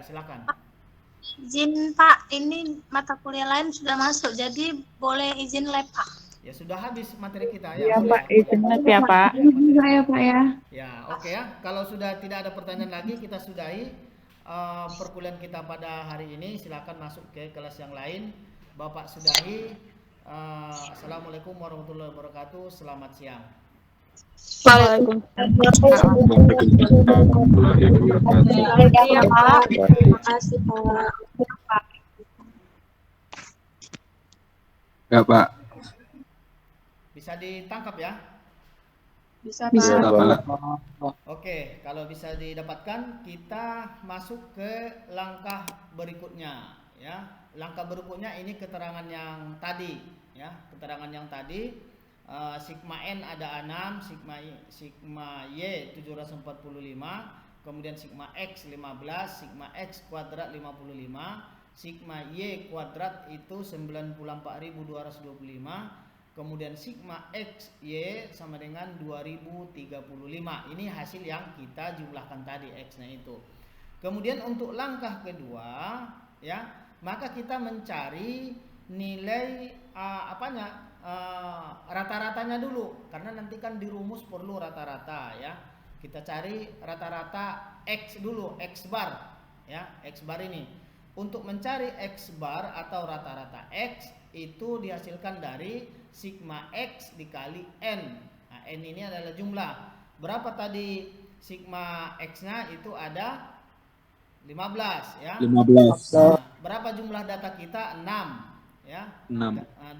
Ya, silakan. Izin Pak, ini mata kuliah lain sudah masuk, jadi boleh izin lab Pak. Ya sudah habis materi kita Ya, ya, boleh. Pak, izin lab ya, Pak. Ya Pak ya. Ya, oke ya. Kalau sudah tidak ada pertanyaan lagi, kita sudahi perkuliahan kita pada hari ini. Silakan masuk ke kelas yang lain. Bapak sudahi. Assalamualaikum warahmatullahi wabarakatuh. Selamat siang. Waalaikumsalam. Ya Pak. Terima kasih Pak. Ya, Pak. Bisa ditangkap ya? Bisa Bisa, Pak. Pak. Oke, kalau bisa didapatkan, kita masuk ke langkah berikutnya ya. Langkah berikutnya ini keterangan yang tadi ya, keterangan yang tadi sigma n ada 6, sigma y 745, kemudian sigma x 15, sigma x kuadrat 55, sigma y kuadrat itu 94.225, kemudian sigma x y sama dengan 2035. Ini hasil yang kita jumlahkan tadi, x-nya itu. Kemudian untuk langkah kedua ya, maka kita mencari nilai rata-ratanya dulu, karena nanti kan di rumus perlu rata-rata ya. Kita cari rata-rata x dulu, x bar ya, x bar ini. Untuk mencari x bar atau rata-rata x itu dihasilkan dari sigma x dikali n. Nah, n ini adalah jumlah. Berapa tadi sigma x-nya? Itu ada 15 ya. 15. Nah, berapa jumlah data kita? 6 ya. 6. Nah,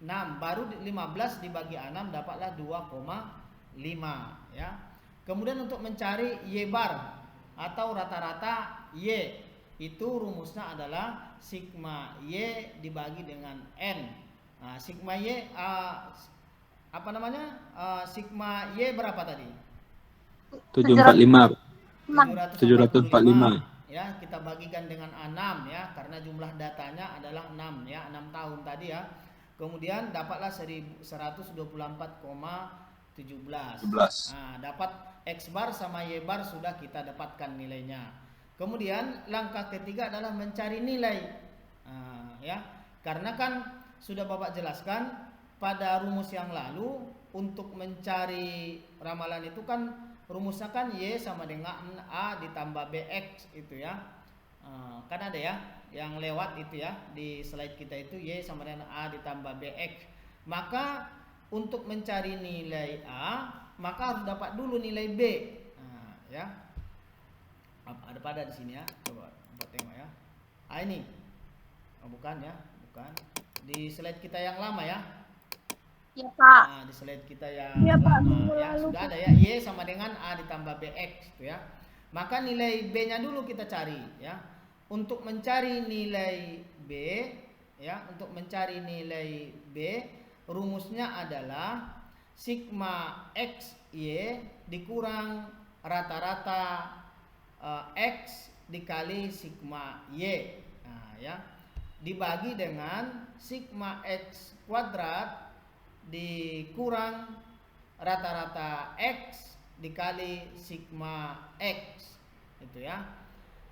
6 baru 15 dibagi 6 dapatlah 2,5 ya. Kemudian untuk mencari y bar atau rata-rata y, itu rumusnya adalah sigma y dibagi dengan n. Nah, sigma y sigma y berapa tadi? 745. 745 ya, kita bagikan dengan 6 ya, karena jumlah datanya adalah 6 ya, 6 tahun tadi ya. Kemudian dapatlah 1124,17. Nah, dapat x bar sama y bar sudah kita dapatkan nilainya. Kemudian langkah ketiga adalah mencari nilai ya, karena kan sudah Bapak jelaskan pada rumus yang lalu, untuk mencari ramalan itu kan rumusnya kan y sama dengan a ditambah bx itu ya. Kan ada ya yang lewat itu ya di slide kita, itu y sama dengan a ditambah bx. Maka untuk mencari nilai a, maka harus dapat dulu nilai b. Ya. Ada pada di sini ya. Coba tengok ya. Ini. Bukan ya, bukan. Di slide kita yang lama ya. Ya Pak. Nah, di slide kita yang lama ya, sudah ada ya, y sama dengan a ditambah bx itu ya. Maka nilai b-nya dulu kita cari ya. Untuk mencari nilai b ya, untuk mencari nilai b, rumusnya adalah sigma x y dikurang rata-rata x dikali sigma y. Nah, ya. Dibagi dengan sigma x kuadrat dikurang rata-rata x dikali sigma x itu ya.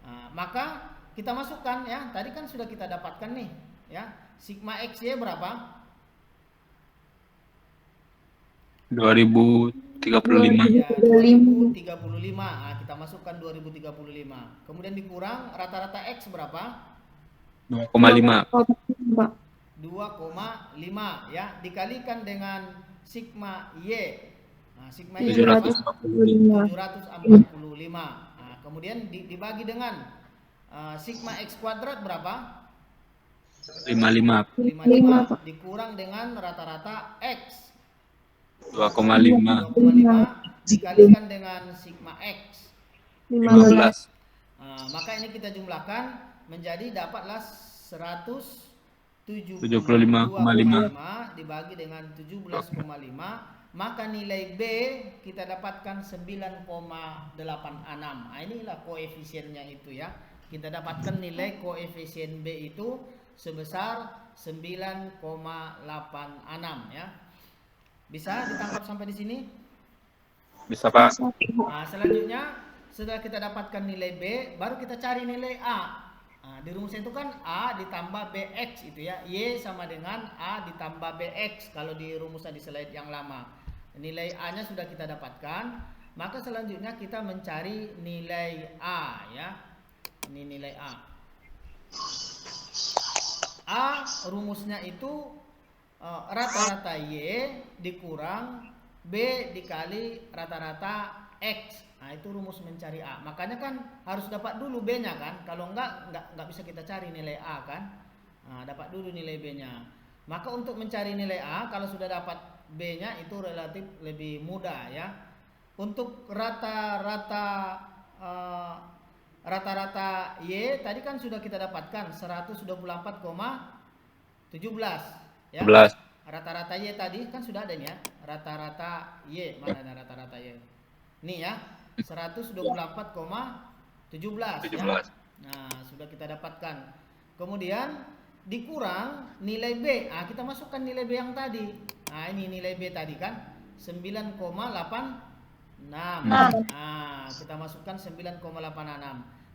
Nah, maka kita masukkan ya, tadi kan sudah kita dapatkan nih ya, sigma x y berapa? 2035. Ya, 2035. Nah, kita masukkan 2035. Kemudian dikurang rata-rata x berapa? 2,5. 2,5 ya, dikalikan dengan sigma y. Nah, sigma y 745. 745. Nah, kemudian dibagi dengan sigma x kuadrat berapa? 55. 55 dikurang dengan rata-rata x 2,5. 2,5 dikalikan dengan sigma x 15. Maka ini kita jumlahkan menjadi dapatlah 175,5 dibagi dengan 17,5, maka nilai B kita dapatkan 9,86. Nah, inilah koefisiennya itu ya. Kita dapatkan nilai koefisien B itu sebesar 9,86 ya. Bisa ditangkap sampai di sini? Bisa, Pak. Nah, selanjutnya setelah kita dapatkan nilai B, baru kita cari nilai A. Nah, di rumus itu kan A ditambah BX itu ya. Y sama dengan A ditambah BX kalau di rumusnya di slide yang lama. Nilai A-nya sudah kita dapatkan, maka selanjutnya kita mencari nilai A ya. Ini nilai A. A rumusnya itu rata-rata Y dikurang B dikali rata-rata X. Nah, itu rumus mencari A. Makanya kan harus dapat dulu B-nya kan. Kalau enggak bisa kita cari nilai A kan. Nah, dapat dulu nilai B-nya. Maka untuk mencari nilai A, kalau sudah dapat B-nya itu relatif lebih mudah ya. Untuk rata-rata Y tadi kan sudah kita dapatkan 124,17 ya. 11. Rata-rata Y tadi kan sudah ada nih ya. Rata-rata Y, mana ada rata-rata Y? Nih ya, 124,17 ya. Nah, sudah kita dapatkan. Kemudian dikurang nilai B. Ah, kita masukkan nilai B yang tadi. Nah, ini nilai B tadi kan 9,86. Nah, kita masukkan 9,86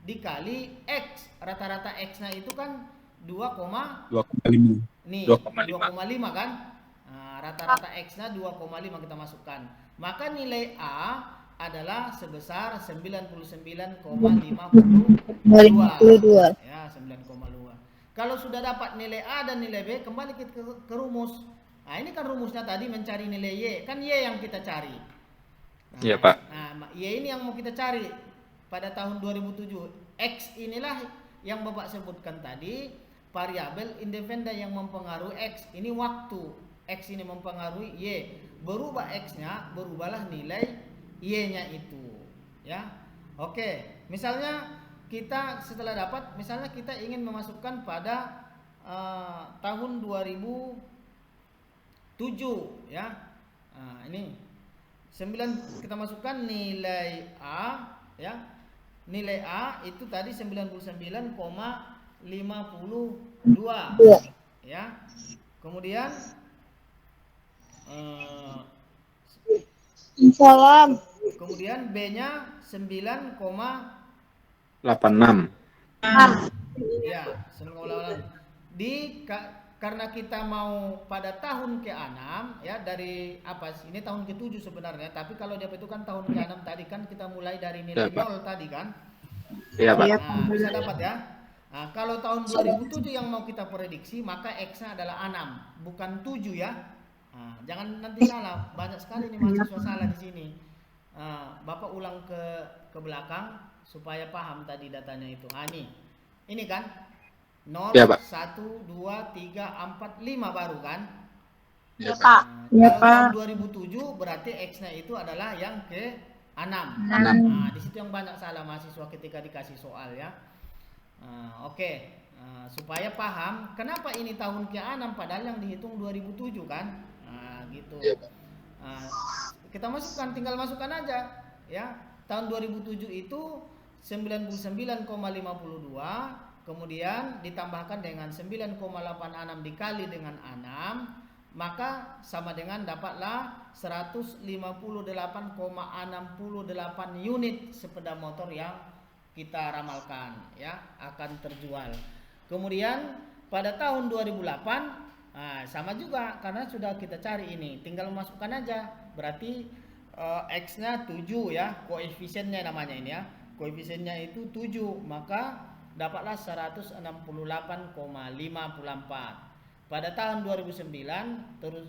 dikali X. Rata-rata X-nya itu kan 2,5. Nih, 2,5 kan? Nah, rata-rata X-nya 2,5 kita masukkan. Maka nilai A adalah sebesar 99,52. Ya, 9,2. Kalau sudah dapat nilai A dan nilai B, kembali ke rumus. Nah, ini kan rumusnya tadi mencari nilai Y. Kan Y yang kita cari. Nah, Iya, Pak. Nah, Y ini yang mau kita cari pada tahun 2007. X inilah yang Bapak sebutkan tadi, variabel independen yang mempengaruhi X. Ini waktu. X ini mempengaruhi Y. Berubah X-nya, berubahlah nilai Y-nya itu, ya. Oke, misalnya kita setelah dapat, misalnya kita ingin memasukkan pada tahun 2007, ya. Nah, ini 9 kita masukkan nilai A, ya. Nilai A itu tadi 99,52, ya. Kemudian Salam. kemudian B-nya 86. ya, 9,86. Karena kita mau pada tahun ke-6 ya, dari apa sih? Ini tahun ke-7 sebenarnya, tapi kalau dia itu kan tahun ke-6 tadi kan kita mulai dari nilai 0 tadi kan. Iya, Pak. Nah, bisa dapat ya. Nah, kalau tahun 2007 yang mau kita prediksi, maka X-nya adalah 6, bukan 7 ya. Nah, jangan nanti salah, banyak sekali nih mahasiswa salah di sini. Bapak ulang ke belakang supaya paham tadi datanya itu. Ini kan 0, Ya, Pak. 1, 2, 3, 4, 5 baru kan? Ya, Pak. Kalau tahun 2007 berarti X-nya itu adalah yang ke-6. Nah, di situ yang banyak salah mahasiswa ketika dikasih soal ya. Oke. Supaya paham kenapa ini tahun ke-6 padahal yang dihitung 2007 kan? Gitu. Kita tinggal masukkan aja ya. Tahun 2007 itu 99,52, kemudian ditambahkan dengan 9,86 dikali dengan 6, maka sama dengan dapatlah 158,68 unit sepeda motor yang kita ramalkan ya akan terjual. Kemudian pada tahun 2008 sama juga karena sudah kita cari ini, tinggal masukkan aja. Berarti X-nya 7 ya, koefisiennya namanya ini ya. Koefisiennya itu 7, maka dapatlah 168,54. Pada tahun 2009 terus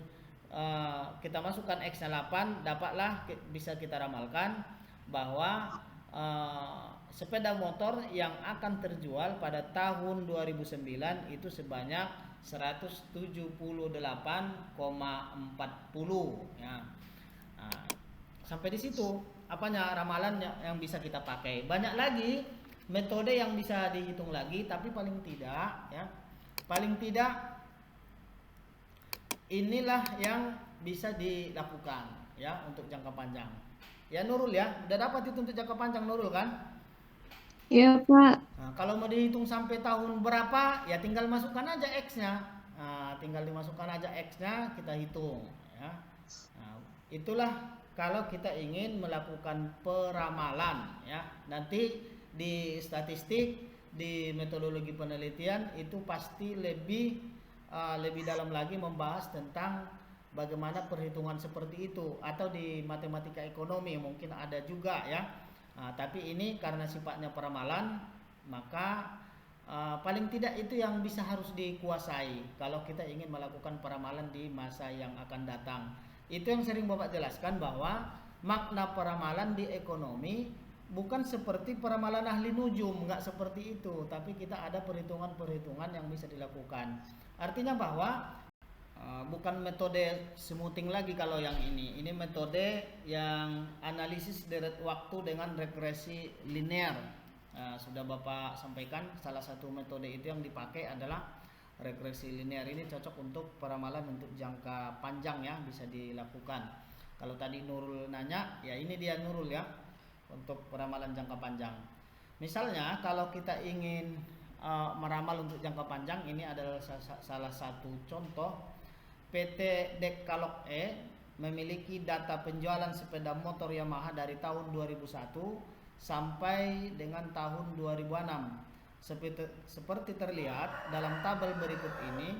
kita masukkan X-nya 8, dapatlah bisa kita ramalkan bahwa sepeda motor yang akan terjual pada tahun 2009 itu sebanyak 178,40 ya. Sampai di situ apanya ramalan yang bisa kita pakai. Banyak lagi metode yang bisa dihitung lagi, tapi paling tidak inilah yang bisa dilakukan ya untuk jangka panjang. Ya Nurul ya, udah dapat itu untuk jangka panjang Nurul kan? Iya, Pak. Nah, kalau mau dihitung sampai tahun berapa, ya tinggal masukkan aja X-nya. Tinggal dimasukkan aja X-nya, kita hitung. Ya. Nah, itulah kalau kita ingin melakukan peramalan ya. Nanti di statistik, di metodologi penelitian itu pasti lebih dalam lagi membahas tentang bagaimana perhitungan seperti itu, atau di matematika ekonomi mungkin ada juga ya. Tapi ini karena sifatnya peramalan, maka paling tidak itu yang bisa harus dikuasai kalau kita ingin melakukan peramalan di masa yang akan datang. Itu yang sering Bapak jelaskan, bahwa makna peramalan di ekonomi bukan seperti peramalan ahli nujum, nggak seperti itu, tapi kita ada perhitungan-perhitungan yang bisa dilakukan. Artinya bahwa bukan metode smoothing lagi kalau yang ini metode yang analisis deret waktu dengan regresi linear. Sudah Bapak sampaikan, salah satu metode itu yang dipakai adalah regresi linear. Ini cocok untuk peramalan untuk jangka panjang ya, bisa dilakukan. Kalau tadi Nurul nanya, ya ini dia Nurul ya, untuk peramalan jangka panjang. Misalnya kalau kita ingin meramal untuk jangka panjang, ini adalah salah satu contoh. PT Dekalog E memiliki data penjualan sepeda motor Yamaha dari tahun 2001 sampai dengan tahun 2006. Seperti terlihat dalam tabel berikut ini,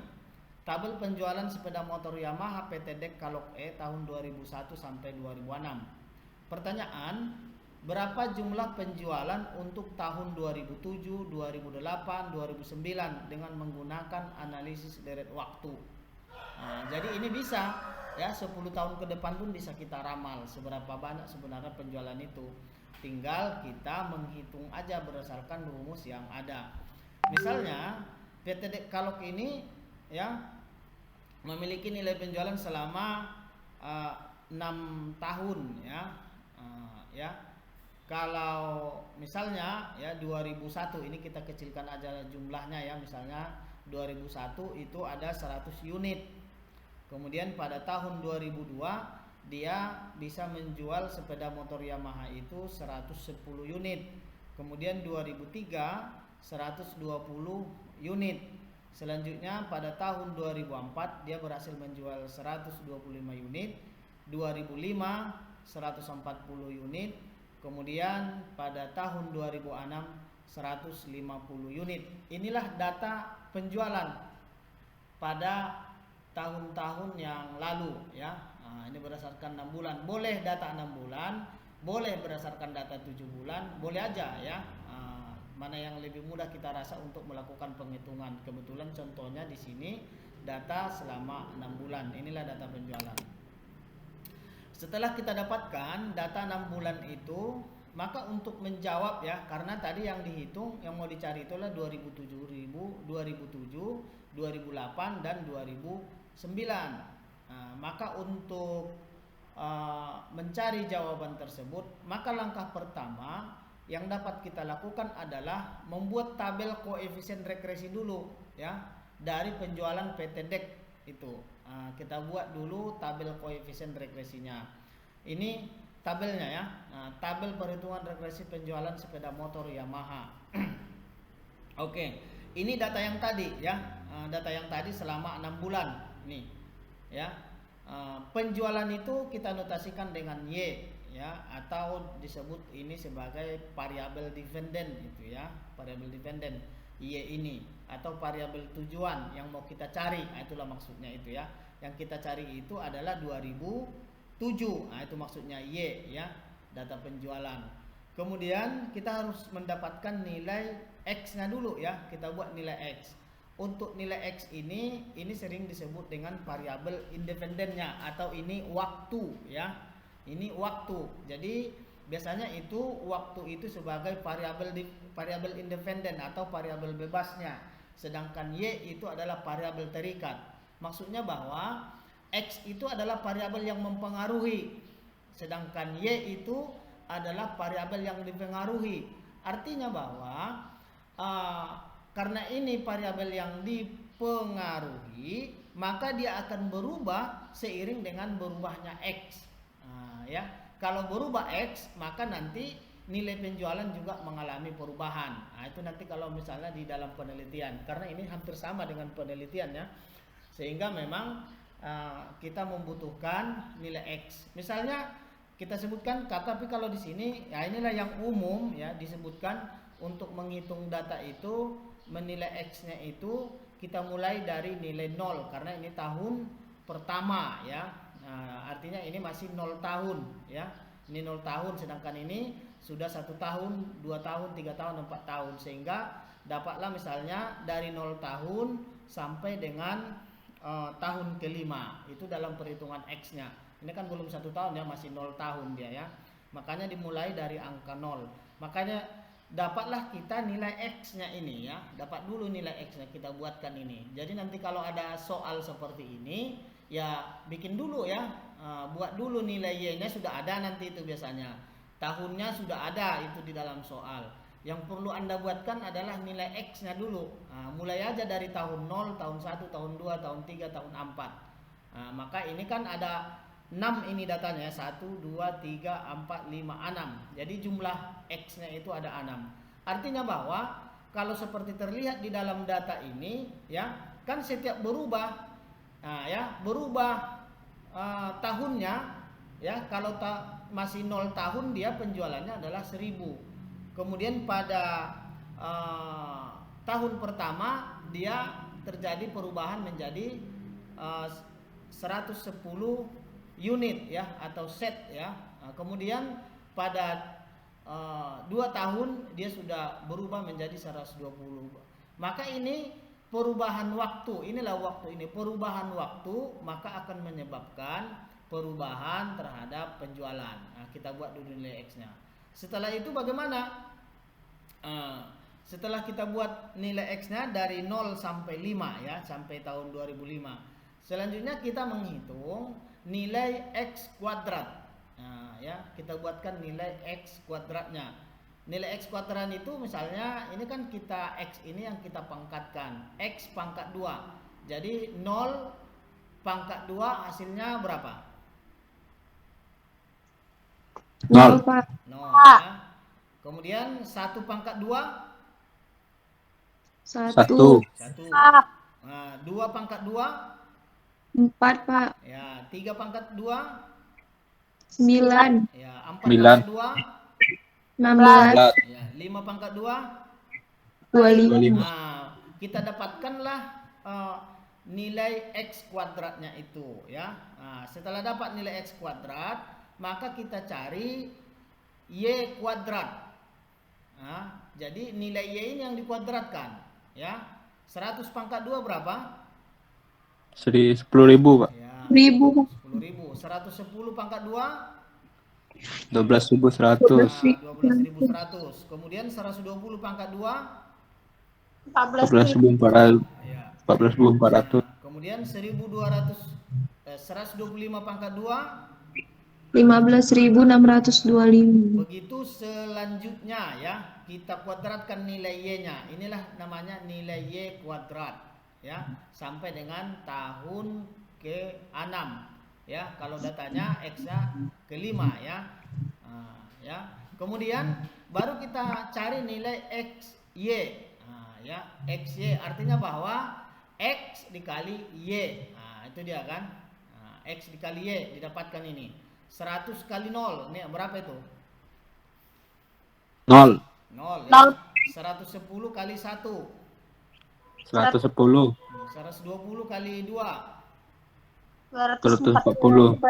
tabel penjualan sepeda motor Yamaha PT Dekalog E tahun 2001 sampai 2006. Pertanyaan, berapa jumlah penjualan untuk tahun 2007, 2008, 2009 dengan menggunakan analisis deret waktu? Jadi ini bisa ya, 10 tahun ke depan pun bisa kita ramal seberapa banyak sebenarnya penjualan itu. Tinggal kita menghitung aja berdasarkan rumus yang ada. Misalnya PT Dekalog ini ya memiliki nilai penjualan selama 6 tahun ya. Kalau misalnya ya 2001, ini kita kecilkan aja jumlahnya ya, misalnya 2001 itu ada 100 unit. Kemudian pada tahun 2002 dia bisa menjual sepeda motor Yamaha itu 110 unit. Kemudian 2003 120 unit. Selanjutnya pada tahun 2004 dia berhasil menjual 125 unit. 2005 140 unit. Kemudian pada tahun 2006 150 unit. Inilah data penjualan pada tahun-tahun yang lalu ya. Ini berdasarkan 6 bulan. Boleh data 6 bulan, boleh berdasarkan data 7 bulan, boleh aja ya. Mana yang lebih mudah kita rasa untuk melakukan penghitungan. Kebetulan contohnya di sini data selama 6 bulan. Inilah data penjualan. Setelah kita dapatkan data 6 bulan itu, maka untuk menjawab ya, karena tadi yang dihitung, yang mau dicari itulah 2007, 2008 dan 2009. Maka untuk mencari jawaban tersebut, maka langkah pertama yang dapat kita lakukan adalah membuat tabel koefisien regresi dulu ya, dari penjualan PT Dek itu. Kita buat dulu tabel koefisien regresinya. Ini tabelnya ya. Tabel perhitungan regresi penjualan sepeda motor Yamaha. Oke, ini data yang tadi ya. Data yang tadi selama 6 bulan nih ya. Penjualan itu kita notasikan dengan Y ya, atau disebut ini sebagai variabel dividend itu ya, variabel dividend Y ini, atau variabel tujuan yang mau kita cari. Itulah maksudnya itu ya. Yang kita cari itu adalah 2007. Itu maksudnya Y ya, data penjualan. Kemudian kita harus mendapatkan nilai X-nya dulu ya. Kita buat nilai X. Untuk nilai X ini sering disebut dengan variabel independennya, atau ini waktu ya. Ini waktu. Jadi biasanya itu waktu itu sebagai variabel independen atau variabel bebasnya. Sedangkan Y itu adalah variabel terikat. Maksudnya bahwa X itu adalah variabel yang mempengaruhi, sedangkan Y itu adalah variabel yang dipengaruhi. Artinya bahwa karena ini variabel yang dipengaruhi, maka dia akan berubah seiring dengan berubahnya X. Ya, kalau berubah X, maka nanti nilai penjualan juga mengalami perubahan. Itu nanti kalau misalnya di dalam penelitian, karena ini hampir sama dengan penelitian ya, sehingga memang kita membutuhkan nilai X. Misalnya kita sebutkan, tapi kalau di sini ya inilah yang umum ya, disebutkan untuk menghitung data itu, menilai X-nya itu kita mulai dari nilai 0 karena ini tahun pertama ya. Nah, artinya ini masih 0 tahun ya. Ini 0 tahun, sedangkan ini sudah 1 tahun, 2 tahun, 3 tahun, 4 tahun, sehingga dapatlah misalnya dari 0 tahun sampai dengan tahun kelima itu dalam perhitungan X-nya. Ini kan belum 1 tahun ya, masih 0 tahun dia ya. Makanya dimulai dari angka 0. Makanya dapatlah kita nilai X-nya ini ya. Dapat dulu nilai X-nya, kita buatkan ini. Jadi nanti kalau ada soal seperti ini ya bikin dulu ya. Buat dulu nilai Y-nya, sudah ada nanti itu biasanya. Tahunnya sudah ada itu di dalam soal. Yang perlu Anda buatkan adalah nilai X-nya dulu. Mulai aja dari tahun 0, tahun 1, tahun 2, tahun 3, tahun 4. Maka ini kan ada 6 ini datanya, 1, 2, 3, 4, 5, 6. Jadi jumlah X-nya itu ada 6. Artinya bahwa kalau seperti terlihat di dalam data ini ya, kan setiap berubah. Berubah tahunnya ya. Kalau masih 0 tahun dia penjualannya adalah 1000. Kemudian pada tahun pertama dia terjadi perubahan menjadi 110 unit ya, atau set ya. Kemudian pada 2 tahun dia sudah berubah menjadi 120. Maka ini perubahan waktu, inilah waktu ini, perubahan waktu maka akan menyebabkan perubahan terhadap penjualan. Kita buat dulu nilai X-nya. Setelah itu bagaimana? Setelah kita buat nilai X-nya dari 0 sampai 5 ya, sampai tahun 2005. Selanjutnya kita menghitung nilai X kuadrat. Ya, kita buatkan nilai X kuadratnya. Nilai X kuadrat itu misalnya ini kan kita X ini yang kita pangkatkan, X pangkat 2. Jadi 0 pangkat 2 hasilnya berapa? 0, Pak. 0 ya. Kemudian 1 pangkat 2? 1. 1. 2 pangkat 2? 4, Pak. Ya, 3 pangkat 2? 9. Ya, 4 pangkat 2? 16. Ya, 5 pangkat 2? 25. Kita dapatkanlah nilai X kuadratnya itu ya. Setelah dapat nilai X kuadrat, maka kita cari Y kuadrat. Jadi nilai Y ini yang dikuadratkan ya. 100 pangkat 2 berapa? 10.000, Pak. Ya, 10.000. 10.000. 110 pangkat 2? 12.100. 12.100. Kemudian 120 pangkat 2? 14.400. Ya. 14.400. Kemudian 125 pangkat 2? 15.625. Begitu selanjutnya ya, kita kuadratkan nilai Y-nya. Inilah namanya nilai Y kuadrat ya, sampai dengan tahun ke-6 ya. Kalau datanya X-nya ke-5 ya. Ya. Kemudian baru kita cari nilai XY ya. XY artinya bahwa X dikali Y. Itu dia kan. X dikali Y didapatkan ini. 100 kali 0. Ini berapa itu? 0. 0 ya. 110 kali 1. 110. 120 kali 2. 240.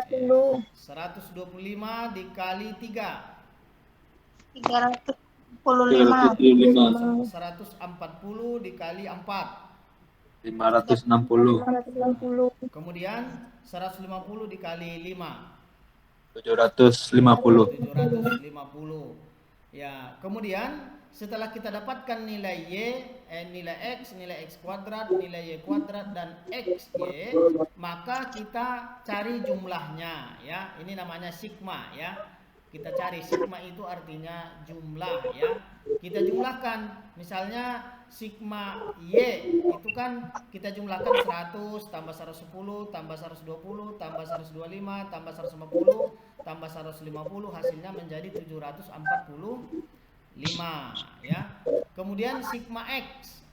125 dikali 3. 345. 140 dikali 4. 560. 560. Kemudian 150 dikali 5. 750. 750. Ya, kemudian setelah kita dapatkan nilai Y, nilai X kuadrat, nilai Y kuadrat dan XY, maka kita cari jumlahnya ya. Ini namanya sigma ya. Kita cari sigma itu artinya jumlah ya. Kita jumlahkan, misalnya sigma Y itu kan kita jumlahkan 100 tambah 110 tambah 120 tambah 125 tambah 150 tambah 150, hasilnya menjadi 745 ya. Kemudian sigma X.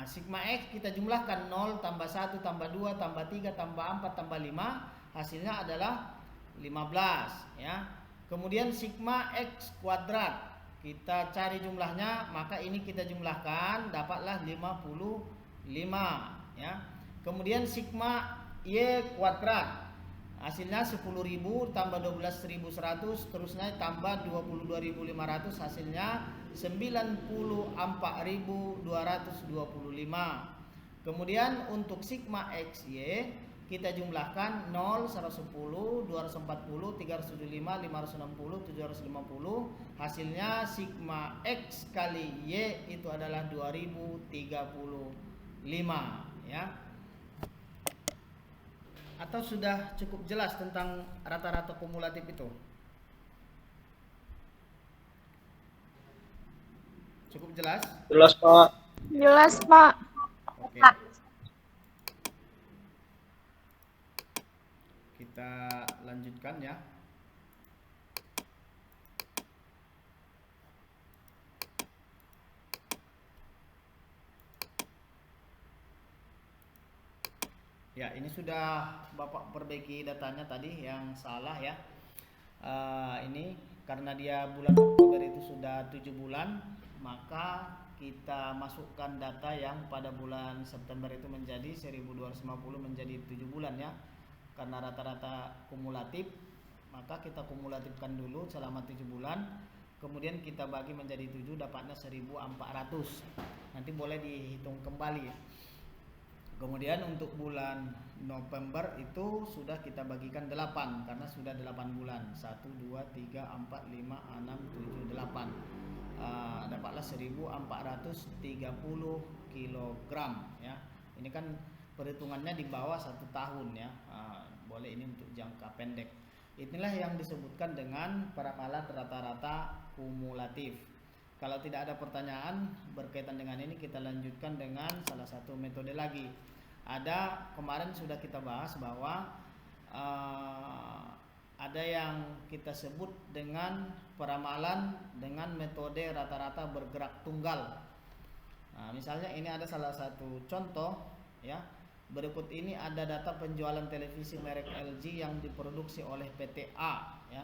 Sigma X kita jumlahkan 0 tambah 1 tambah 2 tambah 3 tambah 4 tambah 5, hasilnya adalah 15 ya. Kemudian sigma X kuadrat. Kita cari jumlahnya, maka ini kita jumlahkan dapatlah 55 ya. Kemudian sigma Y kuadrat. Hasilnya 10.000 tambah 12.100 terusnya tambah 22.500 hasilnya 94.225. Kemudian untuk sigma XY kita jumlahkan 0, 110, 240, 375, 560, 750. Hasilnya sigma X kali Y itu adalah 2035 ya. Atau sudah cukup jelas tentang rata-rata kumulatif itu? Cukup jelas? Jelas, Pak. Jelas, Pak. Oke. Kita lanjutkan ya. Ya, ini sudah Bapak perbaiki datanya tadi yang salah ya. Ini karena dia bulan Oktober itu sudah 7 bulan, maka kita masukkan data yang pada bulan September itu menjadi 1250 menjadi 7 bulan ya. Karena rata-rata kumulatif, maka kita kumulatifkan dulu selama 7 bulan. Kemudian kita bagi menjadi 7 dapatnya 1400. Nanti boleh dihitung kembali ya. Kemudian untuk bulan November itu sudah kita bagikan 8 karena sudah 8 bulan. 1 2 3 4 5 6 7 8. Dapatlah 1430 kg ya. Ini kan perhitungannya di bawah 1 tahun ya. Boleh ini untuk jangka pendek. Inilah yang disebutkan dengan peramalan rata-rata kumulatif. Kalau tidak ada pertanyaan berkaitan dengan ini, kita lanjutkan dengan salah satu metode lagi. Ada kemarin sudah kita bahas bahwa ada yang kita sebut dengan peramalan dengan metode rata-rata bergerak tunggal. Nah, misalnya ini ada salah satu contoh ya. Berikut ini ada data penjualan televisi merek LG yang diproduksi oleh PT A ya.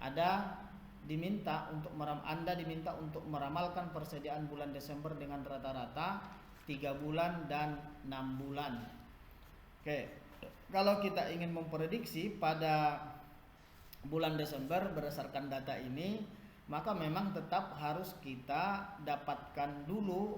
Anda diminta untuk meramalkan persediaan bulan Desember dengan rata-rata 3 bulan dan 6 bulan. Oke. Kalau kita ingin memprediksi pada bulan Desember berdasarkan data ini, maka memang tetap harus kita dapatkan dulu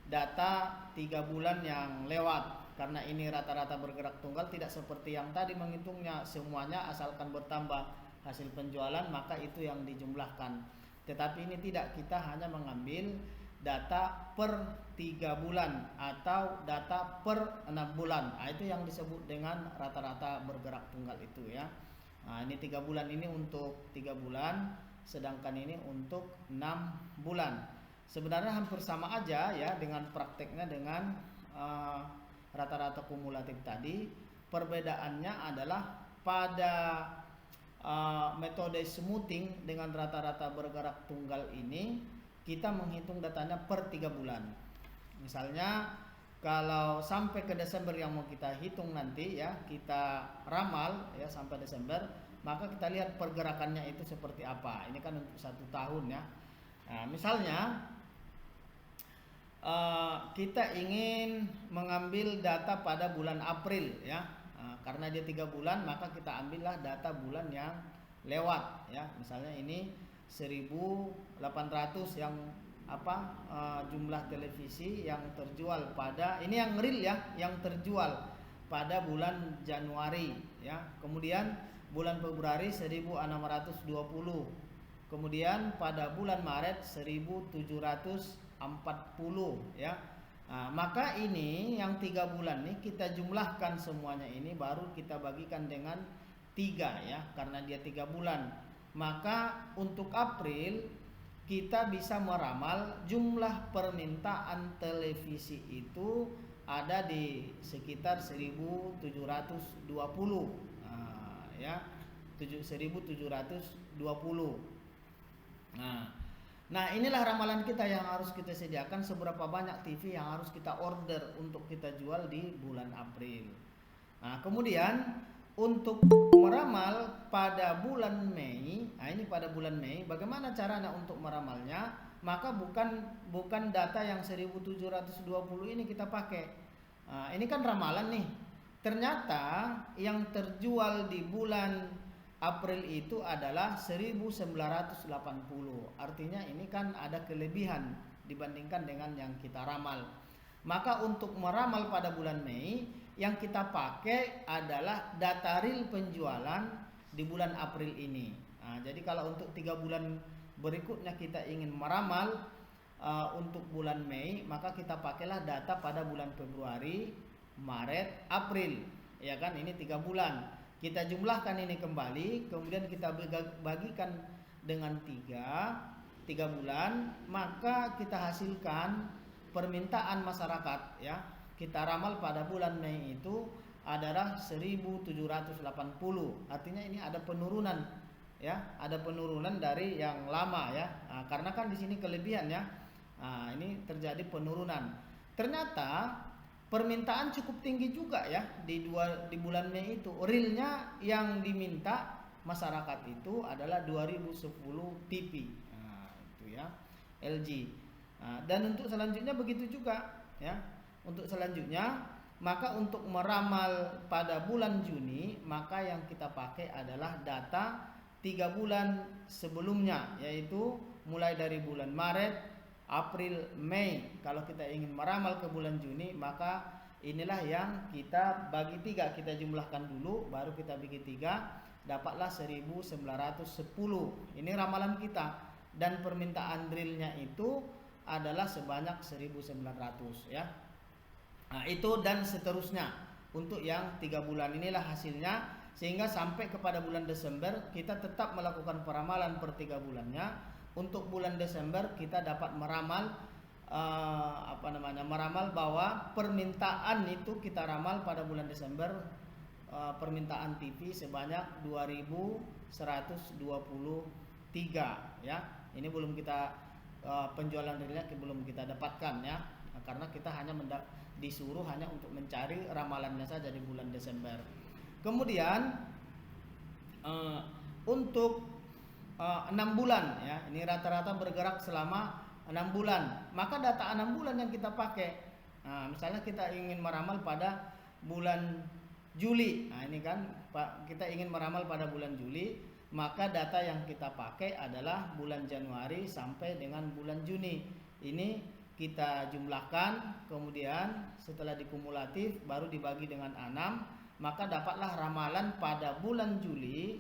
data 3 bulan yang lewat. Karena ini rata-rata bergerak tunggal, tidak seperti yang tadi menghitungnya semuanya asalkan bertambah hasil penjualan maka itu yang dijumlahkan. Tetapi ini tidak, kita hanya mengambil data per 3 bulan atau data per 6 bulan. Itu yang disebut dengan rata-rata bergerak tunggal itu ya. Nah, ini 3 bulan ini untuk 3 bulan, sedangkan ini untuk 6 bulan. Sebenarnya hampir sama aja ya dengan prakteknya dengan rata-rata kumulatif tadi. Perbedaannya adalah pada metode smoothing dengan rata-rata bergerak tunggal ini kita menghitung datanya per 3 bulan. Misalnya kalau sampai ke Desember yang mau kita hitung nanti ya, kita ramal ya sampai Desember, maka kita lihat pergerakannya itu seperti apa. Ini kan untuk 1 tahun ya. Nah, misalnya kita ingin mengambil data pada bulan April ya. Karena dia 3 bulan, maka kita ambillah data bulan yang lewat ya. Misalnya ini 1.800 yang jumlah televisi yang terjual pada ini yang real ya, yang terjual pada bulan Januari ya. Kemudian bulan Februari 1.620. Kemudian pada bulan Maret 1.740 ya. Nah, maka ini yang 3 bulan nih kita jumlahkan semuanya ini baru kita bagikan dengan 3 ya, karena dia 3 bulan. Maka untuk April kita bisa meramal jumlah permintaan televisi itu ada di sekitar 1.720 ya, 1.720. Nah, inilah ramalan kita yang harus kita sediakan, seberapa banyak TV yang harus kita order untuk kita jual di bulan April. Nah, kemudian untuk meramal pada bulan Mei, nah ini pada bulan Mei, bagaimana caranya untuk meramalnya? Maka bukan data yang 1720 ini kita pakai. Nah, ini kan ramalan nih. Ternyata yang terjual di bulan April itu adalah 1980. Artinya ini kan ada kelebihan dibandingkan dengan yang kita ramal. Maka untuk meramal pada bulan Mei, yang kita pakai adalah data real penjualan di bulan April ini. Nah, jadi kalau untuk 3 bulan berikutnya kita ingin meramal untuk bulan Mei, maka kita pakailah data pada bulan Februari, Maret, April. Ya kan, ini 3 bulan. Kita jumlahkan ini kembali, kemudian kita bagikan dengan 3 bulan, maka kita hasilkan permintaan masyarakat, ya. Kita ramal pada bulan Mei itu adalah 1780. Artinya ini ada penurunan, ya, ada penurunan dari yang lama, ya. Nah, karena kan di sini kelebihan, ya. Nah, ini terjadi penurunan. Ternyata permintaan cukup tinggi juga, ya, di bulan Mei itu. Realnya yang diminta masyarakat itu adalah 2010 TV. Nah, itu ya, LG. Nah, dan untuk selanjutnya begitu juga, ya. Untuk selanjutnya, maka untuk meramal pada bulan Juni, maka yang kita pakai adalah data 3 bulan sebelumnya, yaitu mulai dari bulan Maret, April, Mei. Kalau kita ingin meramal ke bulan Juni, maka inilah yang kita bagi 3, kita jumlahkan dulu, baru kita bagi 3, dapatlah 1910. Ini ramalan kita, dan permintaan realnya itu adalah sebanyak 1900, ya. Nah, itu dan seterusnya untuk yang 3 bulan inilah hasilnya, sehingga sampai kepada bulan Desember kita tetap melakukan peramalan per 3 bulannya. Untuk bulan Desember kita dapat meramal meramal bahwa permintaan itu kita ramal pada bulan Desember, permintaan TV sebanyak 2123, ya. Ini belum kita penjualan realnya belum kita dapatkan, ya. Nah, karena kita hanya disuruh hanya untuk mencari ramalannya saja di bulan Desember. Kemudian untuk 6 bulan, ya, ini rata-rata bergerak selama 6 bulan. Maka data 6 bulan yang kita pakai. Nah, misalnya kita ingin meramal pada bulan Juli. Nah, ini kan Pak, kita ingin meramal pada bulan Juli, maka data yang kita pakai adalah bulan Januari sampai dengan bulan Juni. Ini kita jumlahkan, kemudian setelah dikumulatif baru dibagi dengan 6, maka dapatlah ramalan pada bulan Juli.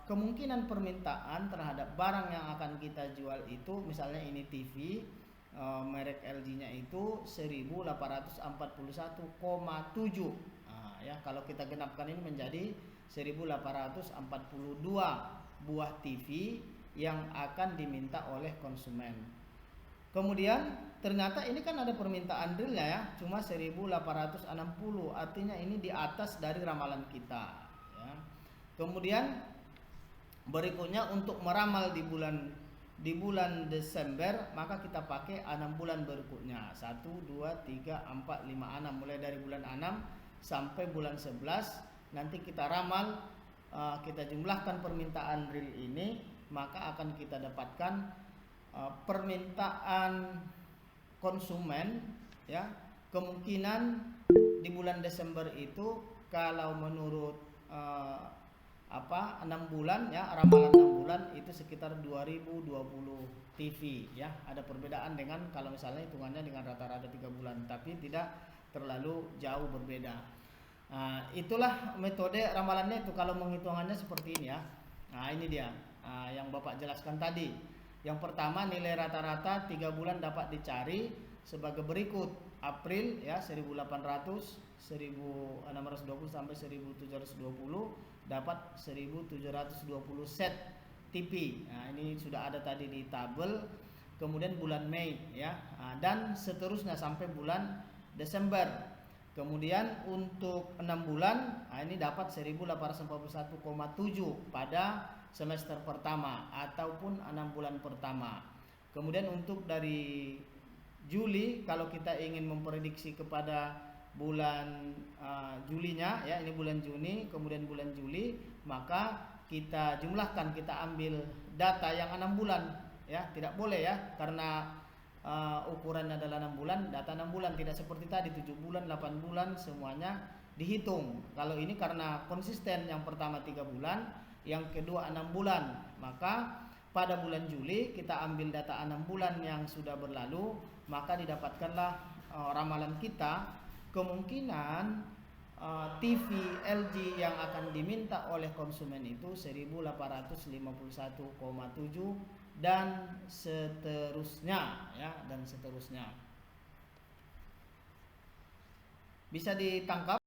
Kemungkinan permintaan terhadap barang yang akan kita jual itu, misalnya ini TV merek LG-nya itu 1841,7. Nah, ya, kalau kita genapkan ini menjadi 1842 buah TV yang akan diminta oleh konsumen. Kemudian ternyata ini kan ada permintaan realnya, ya, cuma 1860, artinya ini di atas dari ramalan kita, ya. Kemudian berikutnya untuk meramal di bulan Desember, maka kita pakai 6 bulan berikutnya, 1, 2, 3, 4, 5, 6, mulai dari bulan 6 sampai bulan 11. Nanti kita ramal, kita jumlahkan permintaan real ini, maka akan kita dapatkan permintaan konsumen, ya. Kemungkinan di bulan Desember itu kalau menurut 6 bulan, ya, ramalan 6 bulan itu sekitar 2020 TV, ya. Ada perbedaan dengan kalau misalnya hitungannya dengan rata-rata 3 bulan, tapi tidak terlalu jauh berbeda. Itulah metode ramalannya itu kalau menghitungannya seperti ini, ya. Nah, ini dia yang Bapak jelaskan tadi. Yang pertama, nilai rata-rata 3 bulan dapat dicari sebagai berikut. April, ya, 1800, 1620 sampai 1720 dapat 1720 set TV. Nah, ini sudah ada tadi di tabel. Kemudian bulan Mei, ya, dan seterusnya sampai bulan Desember. Kemudian untuk 6 bulan, ini dapat 1841,7 pada semester pertama ataupun 6 bulan pertama. Kemudian untuk dari Juli, kalau kita ingin memprediksi kepada bulan Julinya ya, ini bulan Juni, kemudian bulan Juli, maka kita jumlahkan, kita ambil data yang 6 bulan ya, tidak boleh ya, karena ukurannya adalah 6 bulan, data 6 bulan, tidak seperti tadi 7 bulan, 8 bulan semuanya dihitung. Kalau ini karena konsisten, yang pertama 3 bulan, yang kedua 6 bulan, maka pada bulan Juli kita ambil data 6 bulan yang sudah berlalu, maka didapatkanlah ramalan kita. Kemungkinan TV LG yang akan diminta oleh konsumen itu 1851,7 dan seterusnya ya, dan seterusnya. Bisa ditangkap?